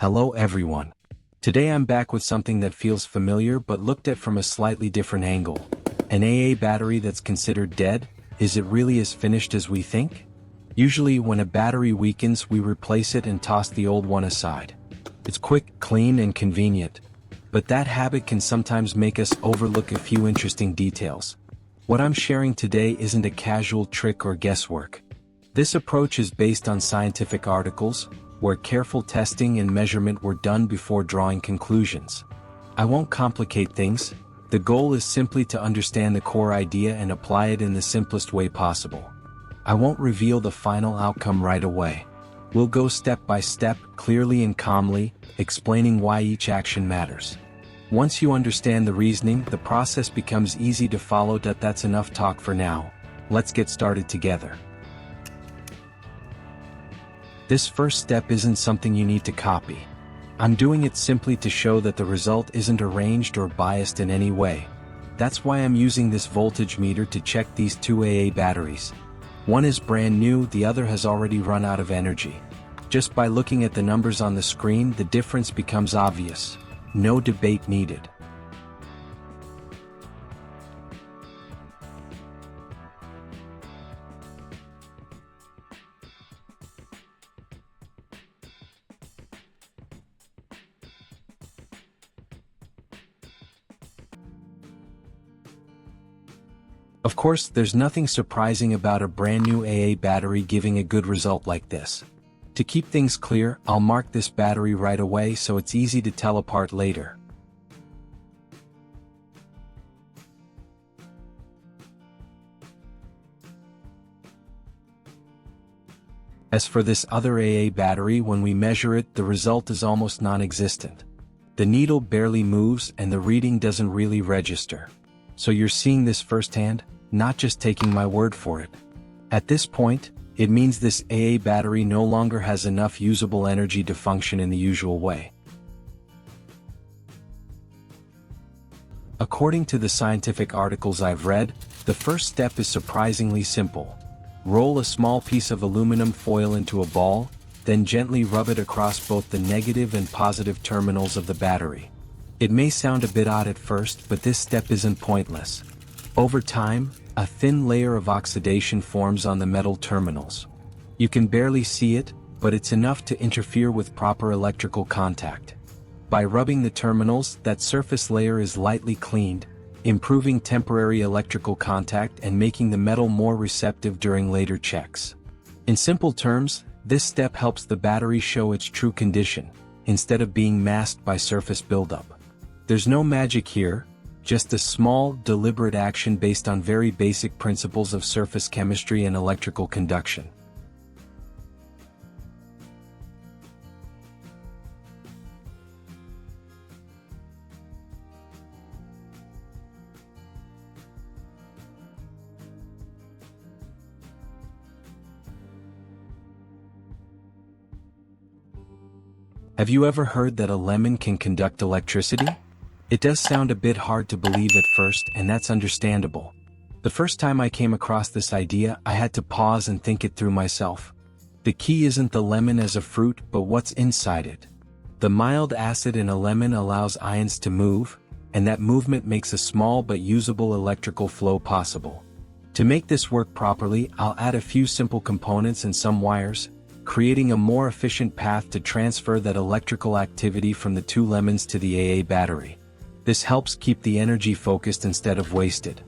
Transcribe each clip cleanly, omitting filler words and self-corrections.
Hello everyone. Today I'm back with something that feels familiar but looked at from a slightly different angle. An AA battery that's considered dead, is it really as finished as we think? Usually when a battery weakens we replace it and toss the old one aside. It's quick, clean and convenient. But that habit can sometimes make us overlook a few interesting details. What I'm sharing today isn't a casual trick or guesswork. This approach is based on scientific articles, where careful testing and measurement were done before drawing conclusions. I won't complicate things, the goal is simply to understand the core idea and apply it in the simplest way possible. I won't reveal the final outcome right away. We'll go step by step, clearly and calmly, explaining why each action matters. Once you understand the reasoning, the process becomes easy to follow. That's enough talk for now. Let's get started together. This first step isn't something you need to copy. I'm doing it simply to show that the result isn't arranged or biased in any way. That's why I'm using this voltage meter to check these two AA batteries. One is brand new, the other has already run out of energy. Just by looking at the numbers on the screen, the difference becomes obvious. No debate needed. Of course, there's nothing surprising about a brand new AA battery giving a good result like this. To keep things clear, I'll mark this battery right away so it's easy to tell apart later. As for this other AA battery, when we measure it, the result is almost non-existent. The needle barely moves and the reading doesn't really register. So you're seeing this firsthand, not just taking my word for it. At this point, it means this AA battery no longer has enough usable energy to function in the usual way. According to the scientific articles I've read, the first step is surprisingly simple. Roll a small piece of aluminum foil into a ball, then gently rub it across both the negative and positive terminals of the battery. It may sound a bit odd at first, but this step isn't pointless. Over time, a thin layer of oxidation forms on the metal terminals. You can barely see it, but it's enough to interfere with proper electrical contact. By rubbing the terminals, that surface layer is lightly cleaned, improving temporary electrical contact and making the metal more receptive during later checks. In simple terms, this step helps the battery show its true condition, instead of being masked by surface buildup. There's no magic here, just a small, deliberate action based on very basic principles of surface chemistry and electrical conduction. Have you ever heard that a lemon can conduct electricity? It does sound a bit hard to believe at first, and that's understandable. The first time I came across this idea, I had to pause and think it through myself. The key isn't the lemon as a fruit, but what's inside it. The mild acid in a lemon allows ions to move, and that movement makes a small but usable electrical flow possible. To make this work properly, I'll add a few simple components and some wires, creating a more efficient path to transfer that electrical activity from the two lemons to the AA battery. This helps keep the energy focused instead of wasted.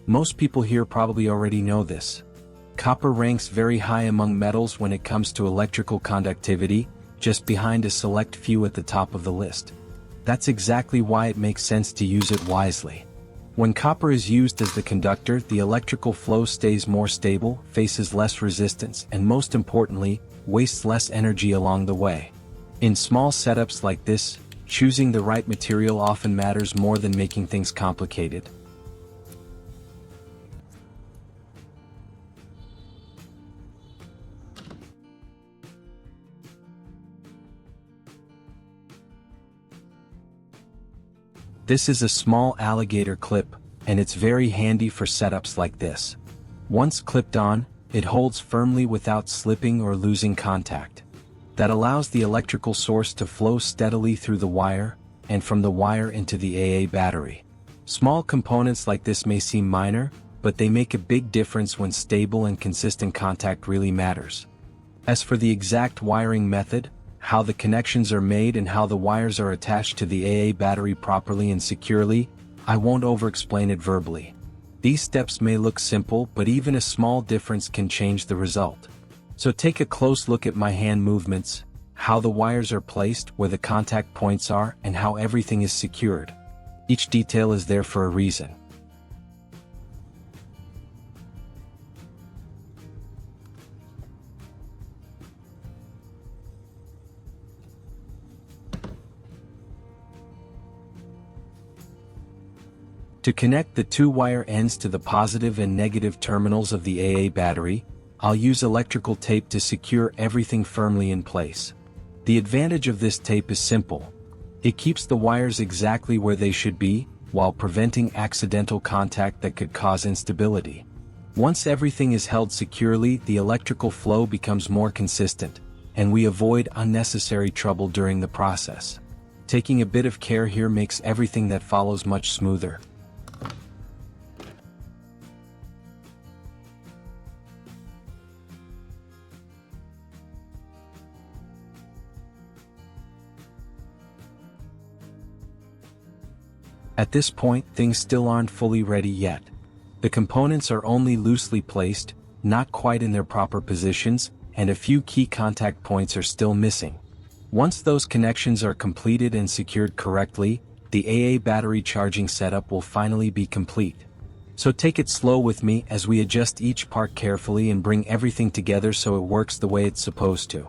Most people here probably already know this. Copper ranks very high among metals when it comes to electrical conductivity, just behind a select few at the top of the list. That's exactly why it makes sense to use it wisely. When copper is used as the conductor, the electrical flow stays more stable, faces less resistance, and most importantly, wastes less energy along the way. In small setups like this, choosing the right material often matters more than making things complicated. This is a small alligator clip, and it's very handy for setups like this. Once clipped on, it holds firmly without slipping or losing contact. That allows the electrical source to flow steadily through the wire, and from the wire into the AA battery. Small components like this may seem minor, but they make a big difference when stable and consistent contact really matters. As for the exact wiring method, how the connections are made and how the wires are attached to the AA battery properly and securely, I won't over-explain it verbally. These steps may look simple, but even a small difference can change the result. So take a close look at my hand movements, how the wires are placed, where the contact points are, and how everything is secured. Each detail is there for a reason. To connect the two wire ends to the positive and negative terminals of the AA battery, I'll use electrical tape to secure everything firmly in place. The advantage of this tape is simple. It keeps the wires exactly where they should be, while preventing accidental contact that could cause instability. Once everything is held securely, the electrical flow becomes more consistent, and we avoid unnecessary trouble during the process. Taking a bit of care here makes everything that follows much smoother. At this point, things still aren't fully ready yet. The components are only loosely placed, not quite in their proper positions, and a few key contact points are still missing. Once those connections are completed and secured correctly, the AA battery charging setup will finally be complete. So take it slow with me as we adjust each part carefully and bring everything together so it works the way it's supposed to.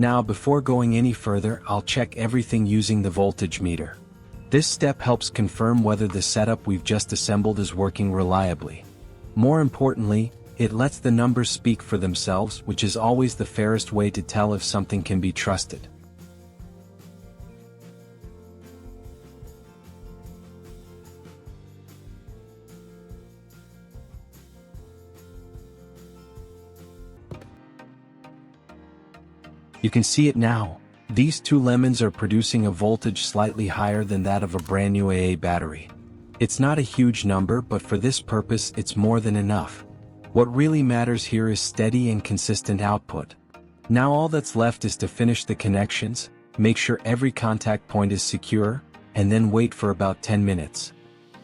Now, before going any further, I'll check everything using the voltage meter. This step helps confirm whether the setup we've just assembled is working reliably. More importantly, it lets the numbers speak for themselves, which is always the fairest way to tell if something can be trusted. You can see it now. These two lemons are producing a voltage slightly higher than that of a brand new AA battery. It's not a huge number, but for this purpose it's more than enough. What really matters here is steady and consistent output. Now all that's left is to finish the connections, make sure every contact point is secure, and then wait for about 10 minutes.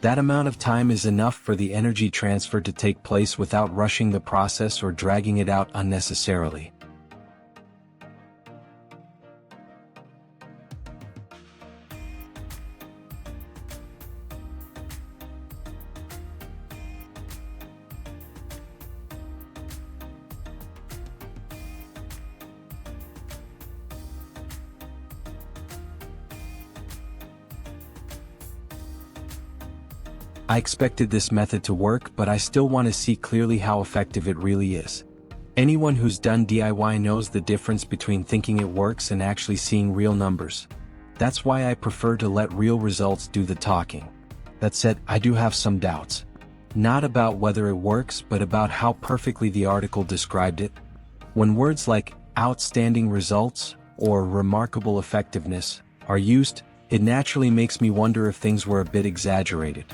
That amount of time is enough for the energy transfer to take place without rushing the process or dragging it out unnecessarily. I expected this method to work, but I still want to see clearly how effective it really is. Anyone who's done DIY knows the difference between thinking it works and actually seeing real numbers. That's why I prefer to let real results do the talking. That said, I do have some doubts. Not about whether it works, but about how perfectly the article described it. When words like outstanding results or remarkable effectiveness are used, it naturally makes me wonder if things were a bit exaggerated.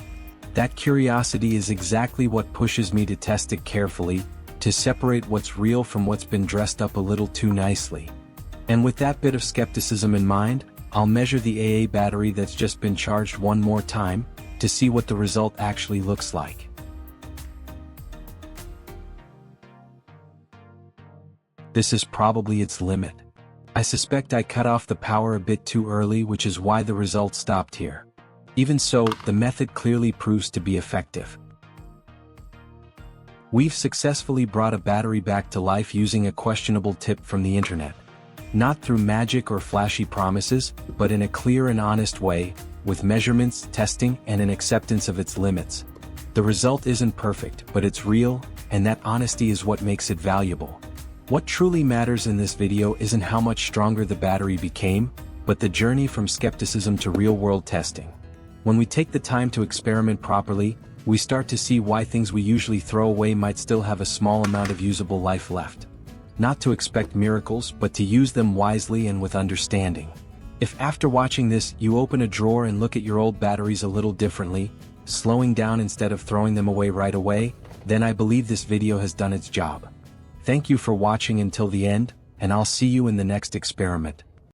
That curiosity is exactly what pushes me to test it carefully, to separate what's real from what's been dressed up a little too nicely. And with that bit of skepticism in mind, I'll measure the AA battery that's just been charged one more time, to see what the result actually looks like. This is probably its limit. I suspect I cut off the power a bit too early, which is why the result stopped here. Even so, the method clearly proves to be effective. We've successfully brought a battery back to life using a questionable tip from the internet. Not through magic or flashy promises, but in a clear and honest way, with measurements, testing, and an acceptance of its limits. The result isn't perfect, but it's real, and that honesty is what makes it valuable. What truly matters in this video isn't how much stronger the battery became, but the journey from skepticism to real-world testing. When we take the time to experiment properly, we start to see why things we usually throw away might still have a small amount of usable life left. Not to expect miracles, but to use them wisely and with understanding. If after watching this you open a drawer and look at your old batteries a little differently, slowing down instead of throwing them away right away, then I believe this video has done its job. Thank you for watching until the end, and I'll see you in the next experiment.